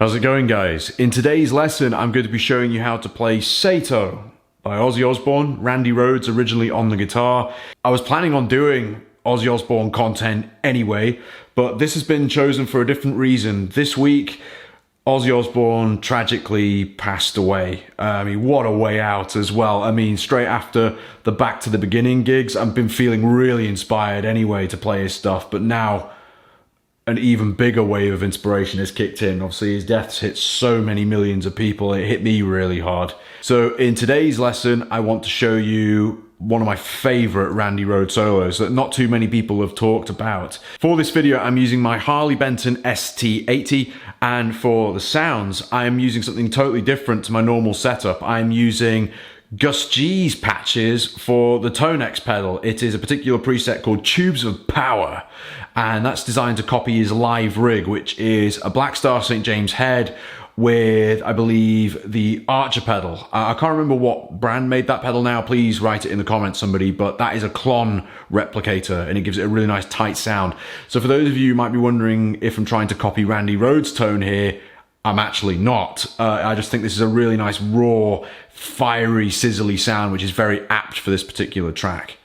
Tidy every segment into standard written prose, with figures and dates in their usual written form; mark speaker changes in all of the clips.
Speaker 1: How's it going, guys? In today's lesson, I'm going to be showing you how to play SATO by Ozzy Osbourne, Randy Rhoads originally on the guitar. I was planning on doing Ozzy Osbourne content anyway, but this has been chosen for a different reason. This week, Ozzy Osbourne tragically passed away. I mean, what a way out as well. I mean, straight after the Back to the Beginning gigs, I've been feeling really inspired anyway to play his stuff, but now an even bigger wave of inspiration has kicked in. Obviously, his death's hit so many millions of people. It hit me really hard. So in today's lesson, I want to show you one of my favorite Randy Rhoads solos that not too many people have talked about. For this video, I'm using my Harley Benton ST80, and for the sounds, I am using something totally different to my normal setup. I'm using Gus G's patches for the Tonex pedal. It is a particular preset called Tubes of Power, and that's designed to copy his live rig, which is a Black Star St. James head with, I believe, the Archer pedal. I can't remember what brand made that pedal now. Please write it in the comments, somebody, but that is a Klon replicator, and it gives it a really nice tight sound. So for those of you who might be wondering if I'm trying to copy Randy Rhoads' tone here, I'm actually not. I just think this is a really nice, raw, fiery, sizzly sound, which is very apt for this particular track.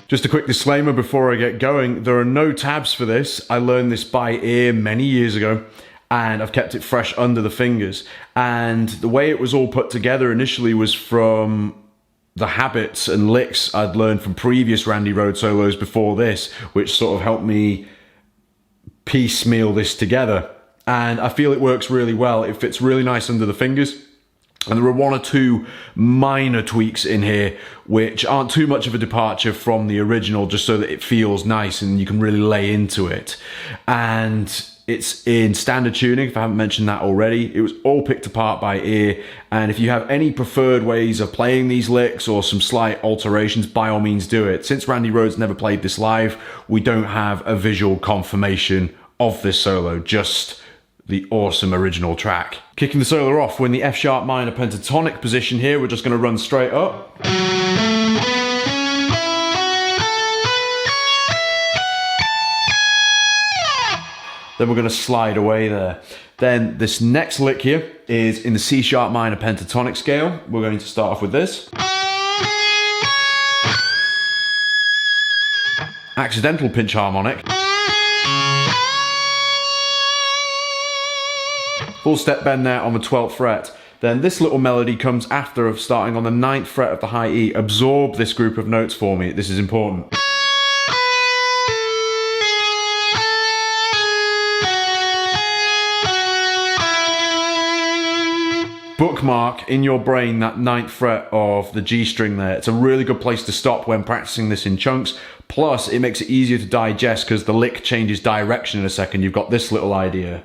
Speaker 1: Just a quick disclaimer before I get going, there are no tabs for this. I learned this by ear many years ago, and I've kept it fresh under the fingers. And the way it was all put together initially was from the habits and licks I'd learned from previous Randy Rhoads solos before this, which sort of helped me piecemeal this together. And I feel it works really well. It fits really nice under the fingers. And there are one or two minor tweaks in here which aren't too much of a departure from the original, just so that it feels nice and you can really lay into it. And it's in standard tuning, if I haven't mentioned that already. It was all picked apart by ear. And if you have any preferred ways of playing these licks or some slight alterations, by all means do it. Since Randy Rhoads never played this live, we don't have a visual confirmation of this solo, just the awesome original track. Kicking the solo off, we're in the F sharp minor pentatonic position here. We're just going to run straight up. Then we're going to slide away there. Then this next lick here is in the C sharp minor pentatonic scale. We're going to start off with this. Accidental pinch harmonic. Full step bend there on the 12th fret. Then this little melody comes after, of starting on the 9th fret of the high E. Absorb this group of notes for me. This is important. Bookmark in your brain that 9th fret of the G string there. It's a really good place to stop when practicing this in chunks. Plus, it makes it easier to digest because the lick changes direction in a second. You've got this little idea.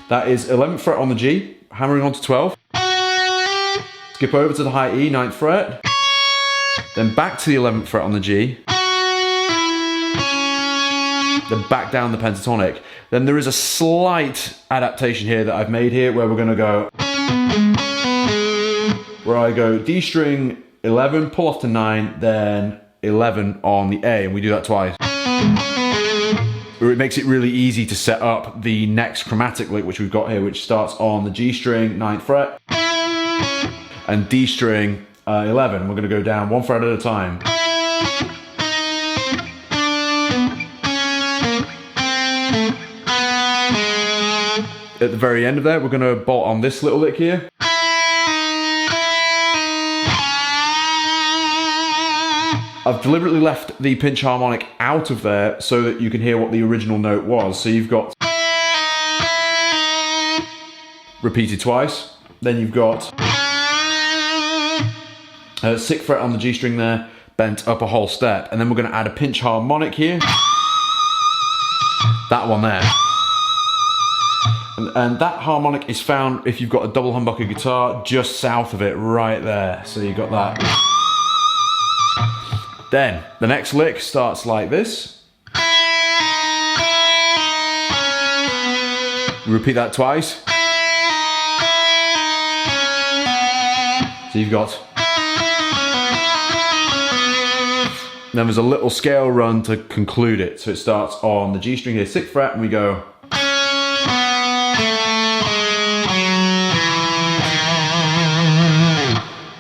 Speaker 1: That is 11th fret on the G, hammering onto 12. Skip over to the high E, 9th fret. Then back to the 11th fret on the G. Then back down the pentatonic. Then there is a slight adaptation here that I've made here, where we're going to go, where I go D string 11, pull off to 9, then 11 on the A, and we do that twice. It makes it really easy to set up the next chromatic lick, which we've got here, which starts on the G string, 9th fret, and D string 11. We're going to go down one fret at a time. At the very end of that, we're going to bolt on this little lick here. I've deliberately left the pinch harmonic out of there so that you can hear what the original note was. So you've got repeated twice, then you've got 6th fret on the G string there, bent up a whole step, and then we're going to add a pinch harmonic here. That one there. And that harmonic is found if you've got a double humbucker guitar just south of it, right there. So you've got that. Then the next lick starts like this. Repeat that twice. So you've got. Then there's a little scale run to conclude it. So it starts on the G string here, 6th fret, and we go.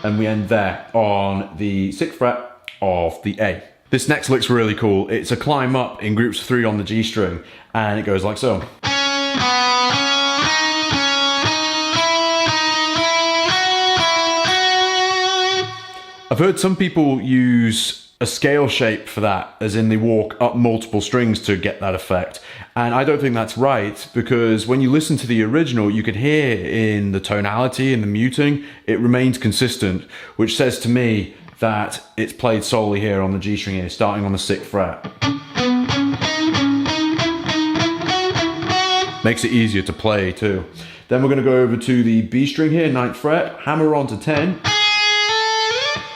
Speaker 1: And we end there on the 6th fret of the A. This next lick's really cool. It's a climb up in groups of 3 on the G string, and it goes like so. I've heard some people use a scale shape for that, as in they walk up multiple strings to get that effect. And I don't think that's right, because when you listen to the original, you can hear in the tonality and the muting, it remains consistent, which says to me that it's played solely here on the G string here, starting on the 6th fret. Makes it easier to play too. Then we're going to go over to the B string here, 9th fret, hammer on to 10,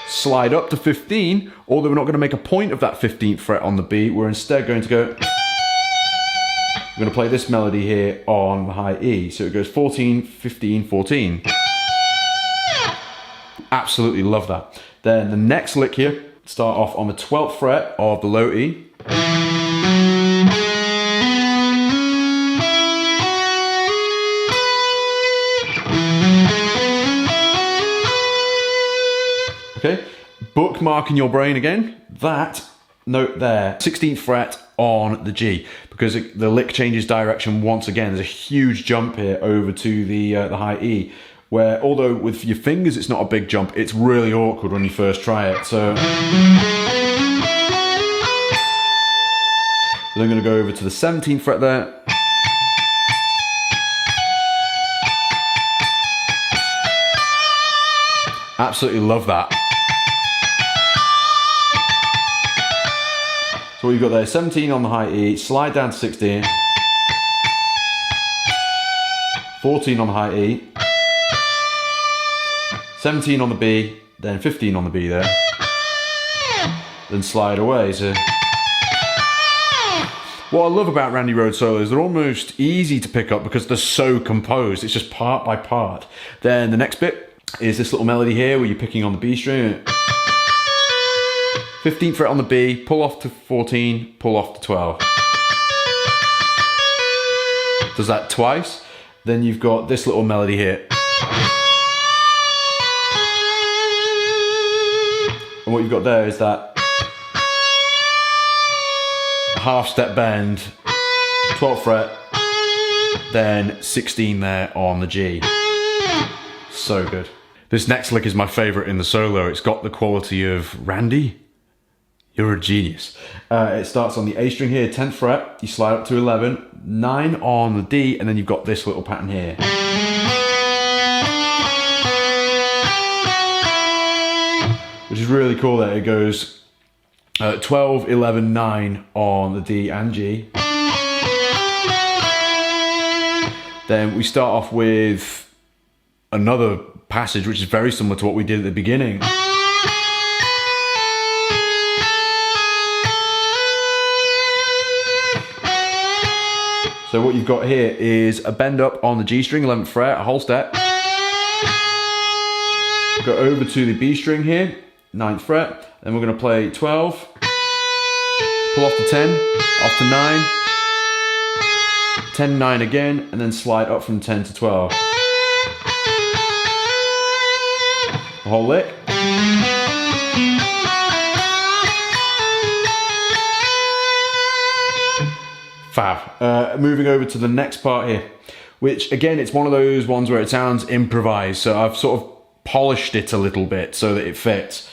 Speaker 1: slide up to 15, although we're not going to make a point of that 15th fret on the B, we're instead going to go, we're going to play this melody here on the high E. So it goes 14, 15, 14. Absolutely love that. Then the next lick here, start off on the 12th fret of the low E. Okay, bookmark in your brain again, that note there, 16th fret on the G, because the lick changes direction once again. There's a huge jump here over to the high E, where although with your fingers it's not a big jump, it's really awkward when you first try it. So then I'm going to go over to the 17th fret there. Absolutely love that. So what you've got there, 17 on the high E, slide down to 16, 14 on the high E, 17 on the B, then 15 on the B there, then slide away. So what I love about Randy Rhoads solos, they're almost easy to pick up because they're so composed. It's just part by part. Then the next bit is this little melody here where you're picking on the B string. 15th fret on the B, pull off to 14, pull off to 12. Does that twice. Then you've got this little melody here. And what you've got there is that half step bend, 12th fret, then 16 there on the G. So good. This next lick is my favorite in the solo. It's got the quality of, Randy, you're a genius. It starts on the A string here, 10th fret, you slide up to 11, 9 on the D, and then you've got this little pattern here. Which is really cool there. It goes 12, 11, 9 on the D and G. Then we start off with another passage which is very similar to what we did at the beginning. So what you've got here is a bend up on the G string, 11th fret, a whole step. Go over to the B string here, 9th fret, then we're going to play 12, pull off to 10, off to 9, 10, 9 again, and then slide up from 10 to 12. The whole lick. Fab. Moving over to the next part here, which again, it's one of those ones where it sounds improvised, so I've sort of polished it a little bit so that it fits.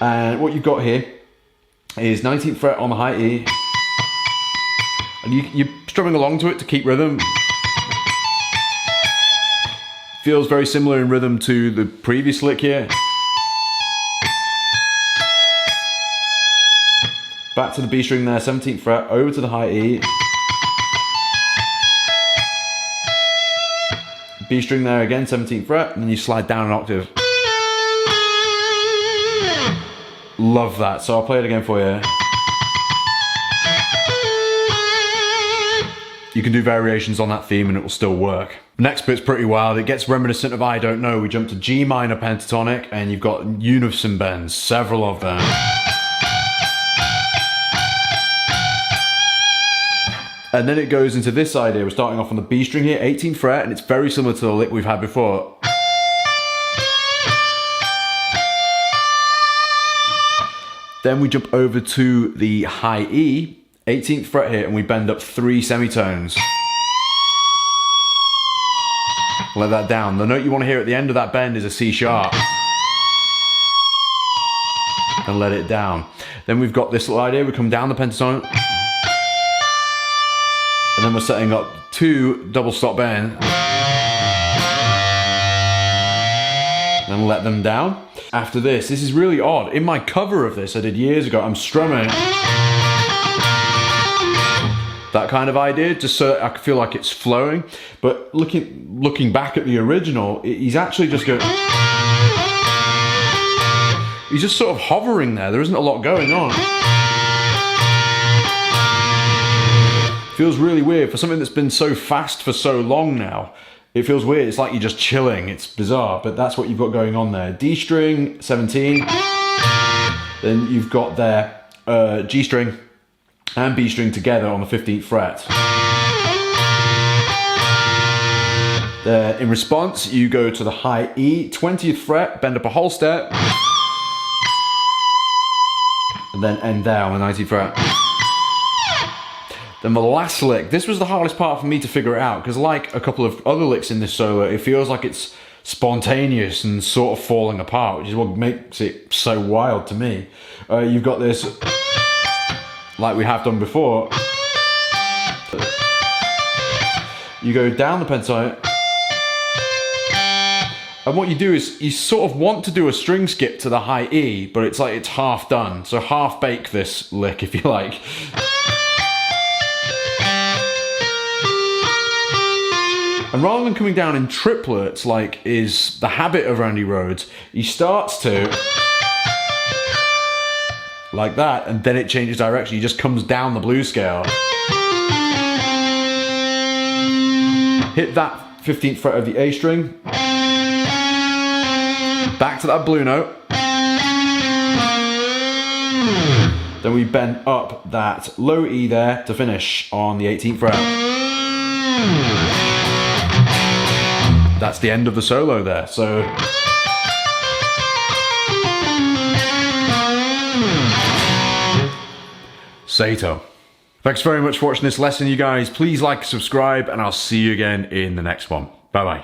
Speaker 1: And what you've got here is 19th fret on the high E, and you're strumming along to it to keep rhythm. Feels very similar in rhythm to the previous lick here. Back to the B string there, 17th fret, over to the high E. B string there again, 17th fret, and then you slide down an octave. Love that, so I'll play it again for you. You can do variations on that theme and it will still work. Next bit's pretty wild. It gets reminiscent of I Don't Know. We jump to G minor pentatonic and you've got unison bends, several of them. And then it goes into this idea. We're starting off on the B string here, 18th fret, and it's very similar to the lick we've had before. Then we jump over to the high E, 18th fret here, and we bend up 3 semitones. Let that down. The note you want to hear at the end of that bend is a C sharp. And let it down. Then we've got this little idea. We come down the pentatonic. And then we're setting up 2 double stop bends. And let them down. After this is really odd. In my cover of this I did years ago, I'm strumming that kind of idea, just so I feel like it's flowing. But looking back at the original, he's actually just going. He's just sort of hovering there. There isn't a lot going on. Feels really weird for something that's been so fast for so long now. It feels weird. It's like you're just chilling. It's bizarre, but that's what you've got going on there. D string, 17. Then you've got there G string and B string together on the 15th fret. In response, you go to the high E, 20th fret, bend up a whole step, and then end there on the 19th fret. Then the last lick, this was the hardest part for me to figure it out, because like a couple of other licks in this solo, it feels like it's spontaneous and sort of falling apart, which is what makes it so wild to me. You've got this, like we have done before. You go down the pentatonic, and what you do is you sort of want to do a string skip to the high E, but it's like it's half done. So half bake this lick, if you like. And rather than coming down in triplets, like is the habit of Randy Rhoads, he starts to like that, and then it changes direction. He just comes down the blues scale. Hit that 15th fret of the A string. Back to that blue note. Then we bend up that low E there to finish on the 18th fret. That's the end of the solo there, so. SATO. Thanks very much for watching this lesson, you guys. Please like, subscribe, and I'll see you again in the next one. Bye-bye.